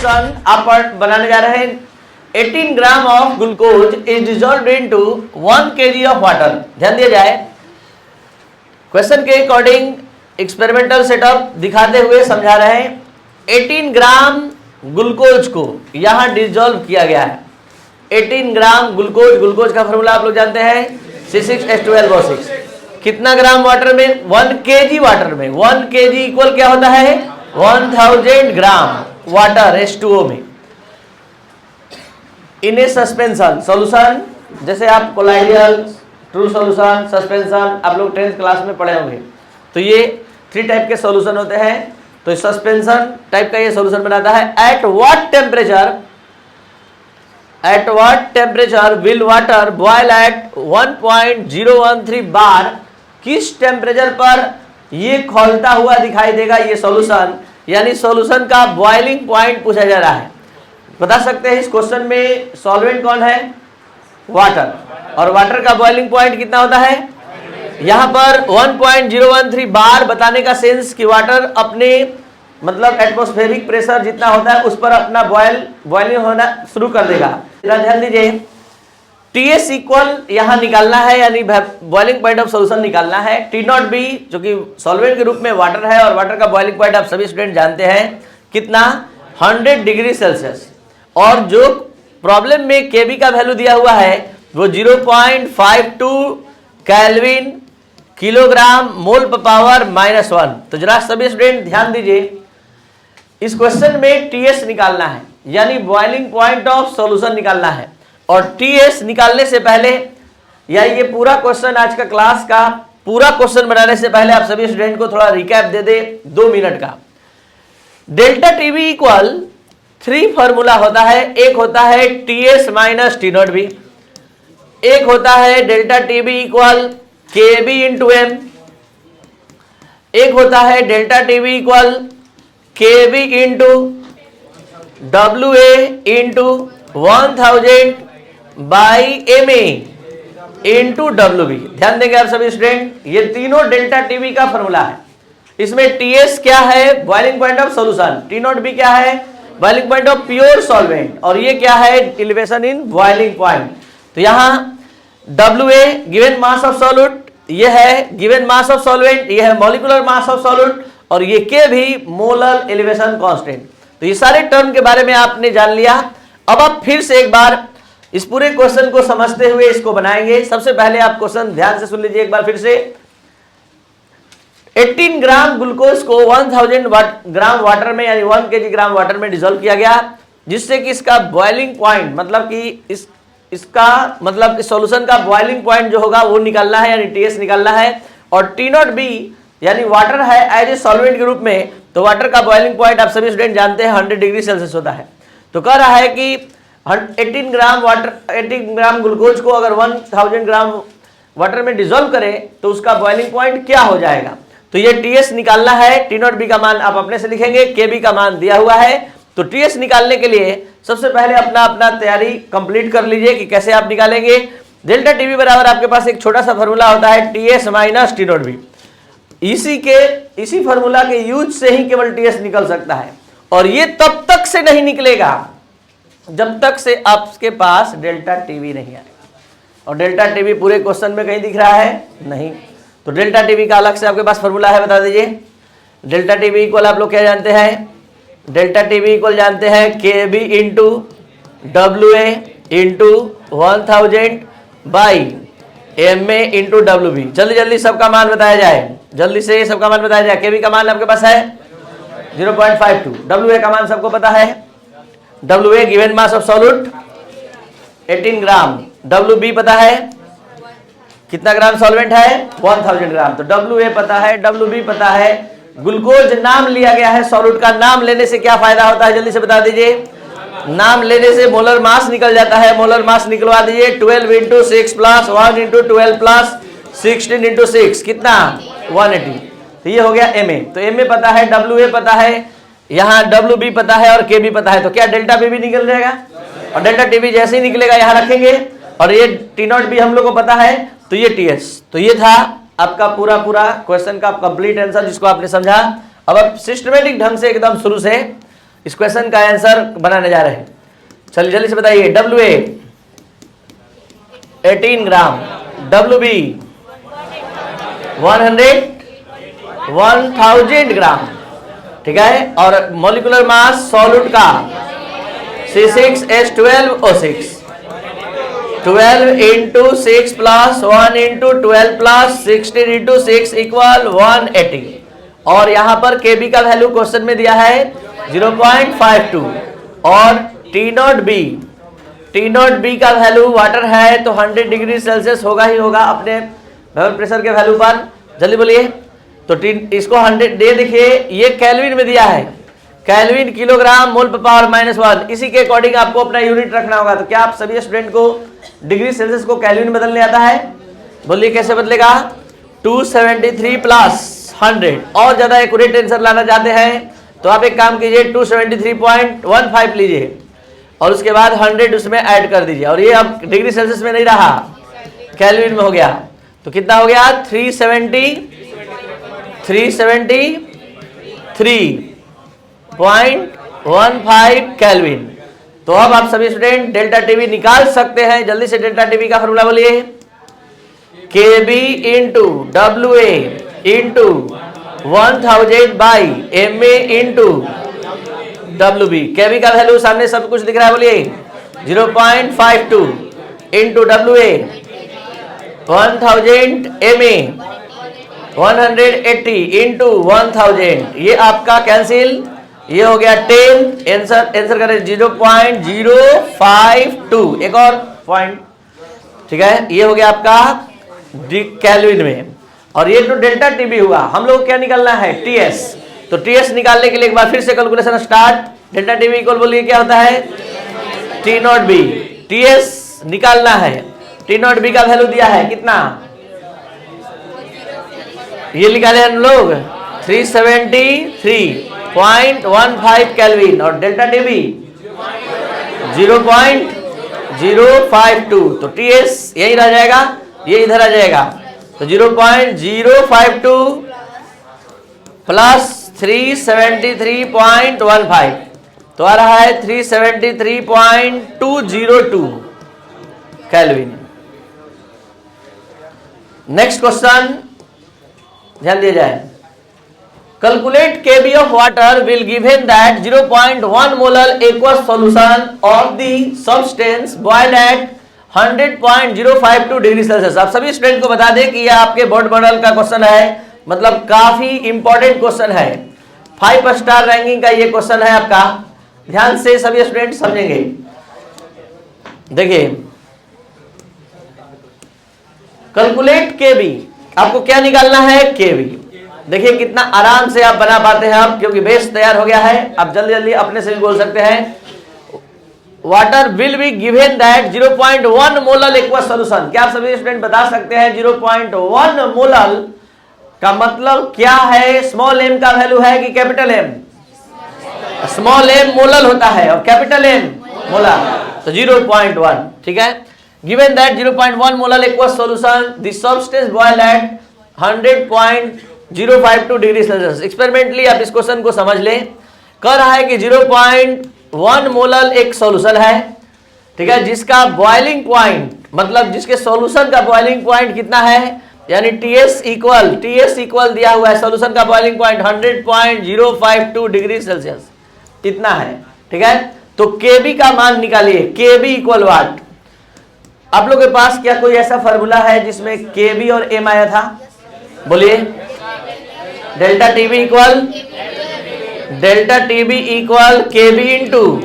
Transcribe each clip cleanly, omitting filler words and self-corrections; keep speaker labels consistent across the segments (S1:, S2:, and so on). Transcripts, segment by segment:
S1: Question आप बनाने जा रहे हैं। 18 gram of glucose is dissolved into 1 kg of water. ध्यान दिया जाए, क्वेश्चन के अकॉर्डिंग एक्सपेरिमेंटल सेटअप दिखाते हुए समझा रहे हैं। 18 ग्राम ग्लूकोज को यहां डिजॉल्व किया गया है। 18 ग्राम ग्लूकोज, ग्लूकोज का फॉर्मूला आप लोग जानते हैं C6H12O6। कितना ग्राम वाटर में? 1 kg वाटर में। 1 kg इक्वल क्या होता है? 1000 ग्राम वाटर H2O में। इन ए सस्पेंशन सॉल्यूशन, जैसे आप कोलाइडियल, ट्रू सॉल्यूशन, सस्पेंशन आप लोग 10th क्लास में पढ़े होंगे। तो ये 3 टाइप के सॉल्यूशन होते हैं। तो सस्पेंशन टाइप का ये सॉल्यूशन बनाता है। At what temperature will water boil at 1.013 bar? किस टेम्परेचर पर ये खौलता हुआ दिखाई देगा ये सॉल्यूशन, यानी सॉल्यूशन का बॉइलिंग पॉइंट पूछा जा रहा है। बता सकते हैं इस क्वेश्चन में सॉल्वेंट कौन है? वाटर। और वाटर का बॉइलिंग पॉइंट कितना होता है? यहां पर 1.013 बार बताने का सेंस कि वाटर अपने मतलब एटमॉस्फेरिक प्रेशर जितना होता है उस पर अपना बॉइलिंग होना शुरू कर देगा। ध्यान दीजिए, TS इक्वल यहां निकालना है, यानी बॉइलिंग पॉइंट ऑफ सॉल्यूशन निकालना है। T0 भी जो कि सॉल्वेंट के रूप में वाटर है, और वाटर का बॉइलिंग पॉइंट आप सभी स्टूडेंट जानते हैं कितना? 100 डिग्री सेल्सियस। और जो प्रॉब्लम में Kb का वैल्यू दिया हुआ है वो 0.52 केल्विन किलोग्राम मोल पर पावर -1। तो जरा सभी स्टूडेंट ध्यान दीजिए, इस क्वेश्चन में TS निकालना है, यानी बॉइलिंग पॉइंट ऑफ सॉल्यूशन निकालना है। और TS निकालने से पहले, या ये पूरा क्वेश्चन आज का क्लास का पूरा क्वेश्चन बनाने से पहले आप सभी स्टूडेंट को थोड़ा रिकैप दे दे 2 मिनट का। डेल्टा टीवी इक्वल 3 फॉर्मूला होता है। एक होता है TS माइनस T0 भी, एक होता है delta TB equal KB into M, एक होता है delta TB equal KB into WA into 1000 by MA into WB। ध्यान देंगे आप सभी स्टूडेंट, ये तीनों डेल्टा टीबी का फॉर्मूला है। इसमें TS क्या है? Boiling point of solution. T0 भी क्या है? Boiling point of pure solvent. और ये क्या है? Elevation in boiling point. तो यहां WA given mass of solute, ये है गिवन मास ऑफ सॉल्वेंट, ये है मॉलिक्यूलर मास ऑफ सॉल्यूट, और ये K भी मोलर एलिवेशन कांस्टेंट। तो ये सारे टर्म के बारे में आपने जान लिया। अब आप फिर से एक बार इस पूरे क्वेश्चन को समझते हुए इसको बनाएंगे। सबसे पहले आप क्वेश्चन ध्यान से सुन लीजिए एक बार फिर से। 18 ग्राम ग्लूकोज को 1000 ग्राम वाटर में, यानी 1 kg ग्राम वाटर में डिसॉल्व किया गया, जिससे कि इसका बॉइलिंग पॉइंट मतलब कि इसका मतलब इस सॉल्यूशन का बॉइलिंग पॉइंट जो होगा वो निकालना है, यानी TS निकालना है। और T0 भी यानी वाटर है एज ए सॉल्वेंट के रूप में, तो वाटर का बॉइलिंग पॉइंट आप सभी स्टूडेंट जानते हैं 100 डिग्री सेल्सियस होता है। तो कह रहा है कि 18 ग्राम ग्लूकोज को अगर 1000 ग्राम वाटर में डिसॉल्व करें तो उसका बॉइलिंग पॉइंट क्या हो जाएगा। तो ये TS निकालना है। T0 B का मान आप अपने से लिखेंगे, KB का मान दिया हुआ है। तो TS निकालने के लिए सबसे पहले अपना तैयारी कंप्लीट कर लीजिए कि कैसे आप निकालेंगे। डेल्टा टीवी बराबर आपके पास एक छोटा सा फॉर्मूला होता है TS माइनस T0 B। इसी फॉर्मूला के यूज से ही केवल TS निकल सकता है, और ये तब तक से नहीं निकलेगा जब तक से आपके पास डेल्टा टीवी नहीं आएगा। और डेल्टा टीवी पूरे क्वेश्चन में कहीं दिख रहा है? नहीं। तो डेल्टा टीवी का अलग से आपके पास फॉर्मूला है, बता दीजिए। डेल्टा टीवी इक्वल आप लोग क्या जानते हैं? डेल्टा टीवी इक्वल जानते हैं KB into WA into 1000 by MA into WB। जल्दी जल्दी सबका मान बताया जाए, जल्दी से सबका मान बताया जाए। KB का मान आपके पास है 0.52। WA का मान सबको पता है, WA given mass of solute 18 gram. WB पता है कितना ग्राम सॉल्वेंट है? 1000 ग्राम। तो WA पता है, WB पता है। ग्लूकोज नाम लिया गया है, सॉल्यूट का नाम लेने से क्या फायदा होता है जल्दी से बता दीजिए। नाम लेने से मोलर मास निकल जाता है। मोलर मास निकलवा दीजिए। 12 into 6 plus 1 into 12 plus 16 into 6 कितना? 180। तो ये हो गया MA। तो MA पता है, WA पता है, यहाँ WB पता है और KB पता है। तो क्या डेल्टा B भी निकल जाएगा? और डेल्टा TB जैसे ही निकलेगा यहाँ रखेंगे, और ये T0 भी हम लोग को पता है, तो ये TS। तो ये था आपका पूरा क्वेश्चन का कंप्लीट आंसर जिसको आपने समझा। अब आप सिस्टमेटिक ढंग से एकदम शुरू से इस क्वेश्चन का आंसर बनाने जा रहे हैं। चलिए जल्दी से बताइए। WA 18 ग्राम, WB 1000 ग्राम, ठीक है। और मॉलिक्यूलर मास सॉल्यूट का C6H12O6, 12 into 6 plus 1 into 12 plus 16 into 6 equal 180। और यहां पर Kb का वैल्यू क्वेश्चन में दिया है 0.52 और T0B का वैल्यू वाटर है तो 100 डिग्री सेल्सियस होगा ही होगा अपने वेपर प्रेशर के वैल्यू पर। जल्दी बोलिए। तो इसको 100 दे, देखिए ये केल्विन में दिया है, केल्विन किलोग्राम मोल पर पावर -1। इसी के अकॉर्डिंग आपको अपना यूनिट रखना होगा। तो क्या आप सभी स्टूडेंट को डिग्री सेल्सियस को केल्विन में बदलने आता है? बोलिए कैसे बदलेगा। 273 प्लस 100। और ज्यादा एक्यूरेट आंसर लाना चाहते हैं तो आप एक काम कीजिए, 273.15 लीजिए और उसके बाद 100 उसमें ऐड कर दीजिए। और ये अब डिग्री सेल्सियस में नहीं रहा, केल्विन में हो गया। तो कितना हो गया? 373.15 केल्विन। तो अब आप सभी स्टूडेंट डेल्टा टीवी निकाल सकते हैं। जल्दी से डेल्टा टीवी का फॉर्मूला बोलिए। KB into WA into 1000 by MA into WB। KB का वैल्यू सामने सब कुछ दिख रहा है, बोलिए 0.52 इंटू WA 1000 MA 180 इंटू 1000। ये आपका कैंसिल, ये हो गया 10। आंसर करें 0.052। एक और पॉइंट, ठीक है। ये हो गया आपका केल्विन में। और ये जो डेल्टा टीबी हुआ, हम लोग क्या निकालना है? TS। तो TS निकालने के लिए एक बार फिर से calculation start. Delta TB equal बोलिए क्या होता है? T0B। TS निकालना है, T0B का वैल्यू दिया है कितना? ये निकाले हम लोग 373.15 केल्विन और डेल्टा टीबी 0.052। तो TS यही रह जाएगा, ये इधर आ जाएगा। तो 0.052 प्लस 373.15 तो आ रहा है 373.202 केल्विन। नेक्स्ट क्वेश्चन ध्यान दिया जाए। Calculate KB of water will given that 0.1 molar aqueous solution of the substance boiled at 100.052 degree Celsius. आप सभी स्टूडेंट को बता दें कि यह आपके बोर्ड मॉडल का क्वेश्चन है, मतलब काफी इंपॉर्टेंट क्वेश्चन है। 5 स्टार रैंकिंग का ये क्वेश्चन है आपका। ध्यान से सभी स्टूडेंट समझेंगे। देखिए कैलकुलेट KB, आपको क्या निकालना है? KB। देखिए कितना आराम से आप बना पाते हैं अब, क्योंकि बेस तैयार हो गया है। आप जल्दी जल्दी अपने से भी बोल सकते हैं। Water will be given that 0.1 molar aqueous solution. क्या आप सभी स्टूडेंट बता सकते हैं 0.1 मोलर का मतलब क्या है? स्मॉल m का वैल्यू है कि capital M? Small m molar होता है और कैपिटल M मोलर। तो 0.1, ठीक है। Given that 0.1 molar aqueous solution the substance boiled at 100.052 degree Celsius. Experimentally आप इस क्वेश्चन को समझ लें। कह रहा है कि 0.1 मोलर एक सॉल्यूशन है, ठीक है, जिसका बॉइलिंग पॉइंट, मतलब जिसके सॉल्यूशन का बॉइलिंग पॉइंट कितना है, यानी TS इक्वल दिया हुआ है। सॉल्यूशन का बॉइलिंग पॉइंट 100.052 डिग्री सेल्सियस इतना है, ठीक है। तो KB का मान निकालिए। KB इक्वल वाट। आप लोग के पास क्या कोई ऐसा फॉर्मूला है जिसमें KB और M आया था? बोलिए। Delta TB equal KB into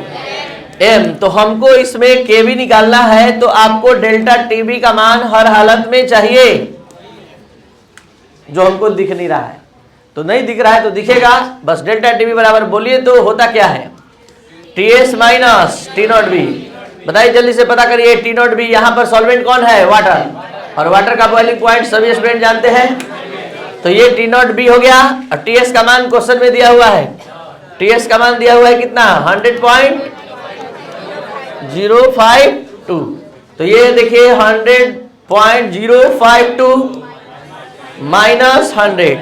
S1: M। तो हमको इसमें KB निकालना है, तो आपको डेल्टा TB का मान हर हालत में चाहिए, जो हमको दिख नहीं रहा है। तो नहीं दिख रहा है तो दिखेगा, बस डेल्टा TB बराबर बोलिए। तो होता क्या है? TS minus T0B। बताइए जल्दी से पता करिए। T0B यहाँ पर सॉल्वेंट कौन है? वाटर। और वाटर का बॉइलिंग पॉइंट सभी स्टूडेंट जानते हैं। तो ये T0B हो गया और TS का मान क्वेश्चन में दिया हुआ है। TS का मान दिया हुआ है कितना? 100.052। तो ये देखिए 100.052 माइनस 100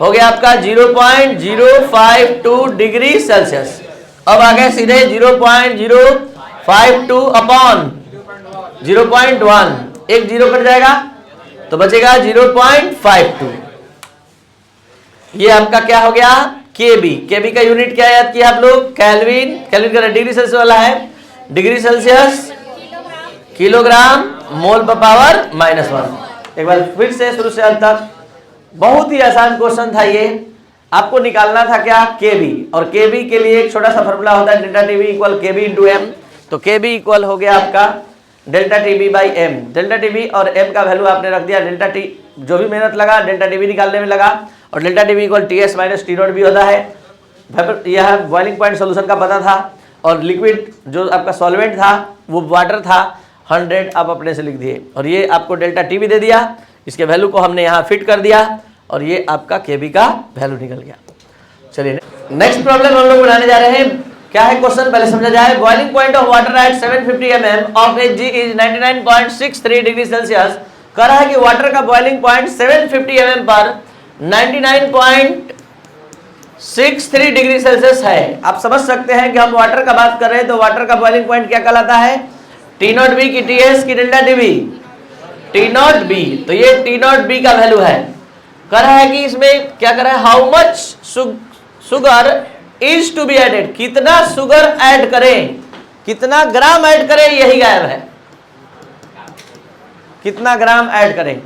S1: हो गया आपका 0.052 डिग्री सेल्सियस। अब आ गए सीधे 0.052 अपॉन 0.1, एक जीरो कट जाएगा तो बचेगा 0.52। ये आपका क्या हो गया, केबी। केबी का यूनिट क्या याद किया आप लोग, केल्विन। केल्विन का डिग्री सेल्सियस वाला है, डिग्री सेल्सियस किलोग्राम मोल पर पावर -1। एक बार फिर से शुरू से अंत तक, बहुत ही आसान क्वेश्चन था ये। आपको निकालना था क्या, केबी, और केबी के लिए एक छोटा सा फॉर्मूला होता है, delta TB equal KB into M. तो केबी इक्वल हो गया आपका delta TB by M. Delta TB और एम का वैल्यू आपने रख दिया, डेल्टा टी जो भी मेहनत लगा डेल्टा टीबी निकालने में लगा, और delta TB equal T S minus T not भी होता है। यह बॉइलिंग पॉइंट सोल्यूशन का पता था, और लिक्विड जो आपका सॉल्वेंट था वो वाटर था 100, आप अपने से लिख दिए, और ये आपको डेल्टा टीबी दे दिया, इसके वैल्यू को हमने यहाँ फिट कर दिया, और ये आपका केबी का वैल्यू निकल गया। चलिए नेक्स्ट प्रॉब्लम हम लोग बनाने जा रहे हैं। क्या है क्वेश्चन, पहले समझा जाए। Boiling point of water at 750 mm of Hg is 99.63 degree Celsius. कह रहा है कि वाटर का बॉइलिंग पॉइंट 750 mm पर 99.63 डिग्री सेल्सियस है। आप समझ सकते हैं कि हम वाटर का बात कर रहे हैं, तो वाटर का बॉइलिंग पॉइंट क्या कहलाता है, टी नॉट बी की टी एस की delta TB, T not be. तो ये टी नॉट बी का वैल्यू है। कह रहा है कि इसमें क्या कर रहा है, how much sugar is to be added, कितना शुगर ऐड करें, कितना ग्राम ऐड करें, यही गायब है, कितना ग्राम ऐड करें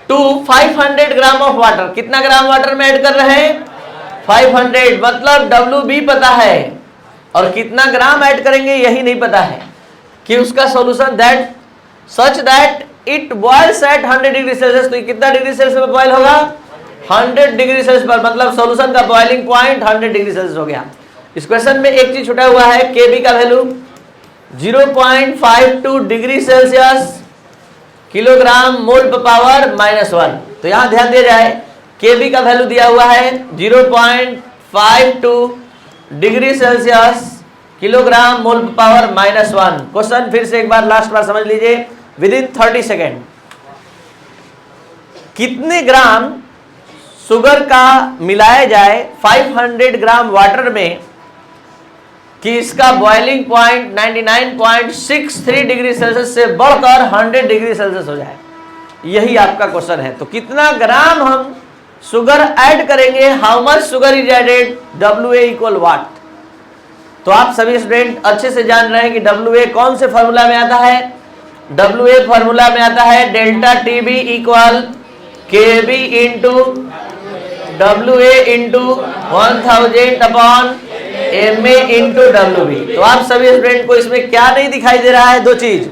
S1: टू 500 ग्राम ऑफ वाटर। कितना ग्राम वाटर में ऐड कर रहे हैं, 500, मतलब WB पता है, और कितना ग्राम ऐड करेंगे यही नहीं पता है। कि उसका solution that such that it boils at 100 degree Celsius. तो कितना डिग्री सेल्सियस पर बॉइल होगा, 100 डिग्री सेल्सियस पर, मतलब सॉल्यूशन का बॉइलिंग पॉइंट 100 डिग्री सेल्सियस हो गया। इस क्वेश्चन में एक चीज छुटा हुआ है, केबी का वैल्यू 0.52 डिग्री सेल्सियस किलोग्राम मोल पर पावर -1। तो यहां ध्यान दिया जाए, केबी का वैल्यू दिया हुआ है 0.52 डिग्री सेल्सियस किलोग्राम मोल पर पावर -1। क्वेश्चन फिर से एक बार लास्ट बार समझ लीजिए, विदिन 30 सेकेंड। कितने ग्राम शुगर का मिलाया जाए 500 ग्राम वाटर में कि इसका बॉइलिंग पॉइंट 99.63 डिग्री सेल्सियस से बढ़कर 100 डिग्री सेल्सियस हो जाए, यही आपका क्वेश्चन है। तो कितना ग्राम हम शुगर ऐड करेंगे, how much sugar is added, WA equal what. तो आप सभी स्टूडेंट अच्छे से जान रहे हैं कि WA कौन से फॉर्मूला में आता है, WA फॉर्मूला में आता है delta TB equal KB into WA into 1000 upon MA into WB। तो आप सभी स्टूडेंट को इसमें क्या नहीं दिखाई दे रहा है, दो चीज,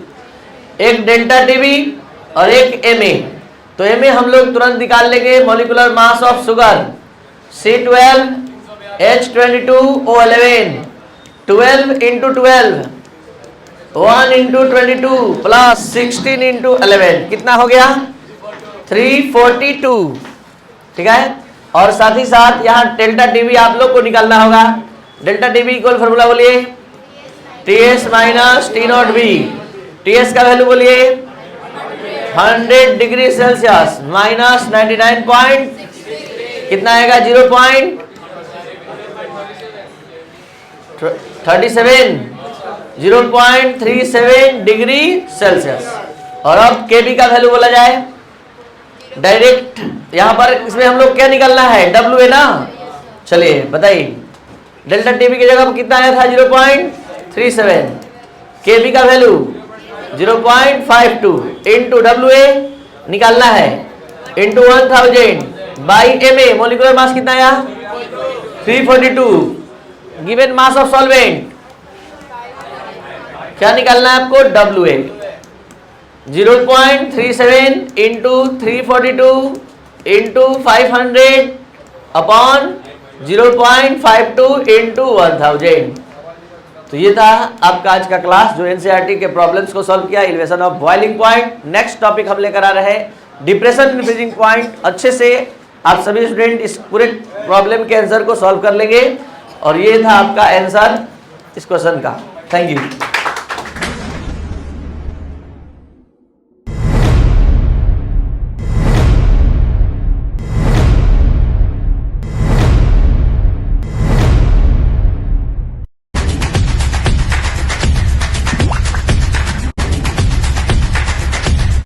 S1: एक डेल्टा टीबी और एक MA। तो MA हम लोग तुरंत निकाल लेंगे, molecular mass of sugar C12 H22O11, 12 into 12, 1 into 22 plus 16 into 11, कितना हो गया 342, ठीक है। और साथ ही साथ यहाँ डेल्टा टीबी आप लोग को निकालना होगा। डेल्टा टीबी इक्वल फॉर्मूला बोलिए, TS minus T not be. TS का वैल्यू बोलिए 100 डिग्री सेल्सियस माइनस 99 पॉइंट, कितना आएगा 0.37 डिग्री सेल्सियस। और अब केबी का वैल्यू बोला जाए डायरेक्ट, यहां पर इसमें हम लोग क्या निकालना है, WA ना। चलिए बताइए, डेल्टा टीबी की जगह पर कितना आया था 0.37, केबी का वैल्यू 0.52 इंटू WA निकालना है into 1000 by MA, molecular mass कितना आया 342, गिवन मास ऑफ सॉल्वेंट क्या निकालना है आपको, WA 0.37 into 342 into 500 upon 0.52 into 1000। तो ये था आपका आज का क्लास जो NCERT के प्रॉब्लम्स को सॉल्व किया, elevation of boiling point. Next topic हम लेकर आ रहे हैं डिप्रेशन इन फ्रीजिंग पॉइंट। अच्छे से आप सभी स्टूडेंट इस पूरे प्रॉब्लम के आंसर को सॉल्व कर लेंगे, और ये था आपका आंसर इस क्वेश्चन का। Thank you.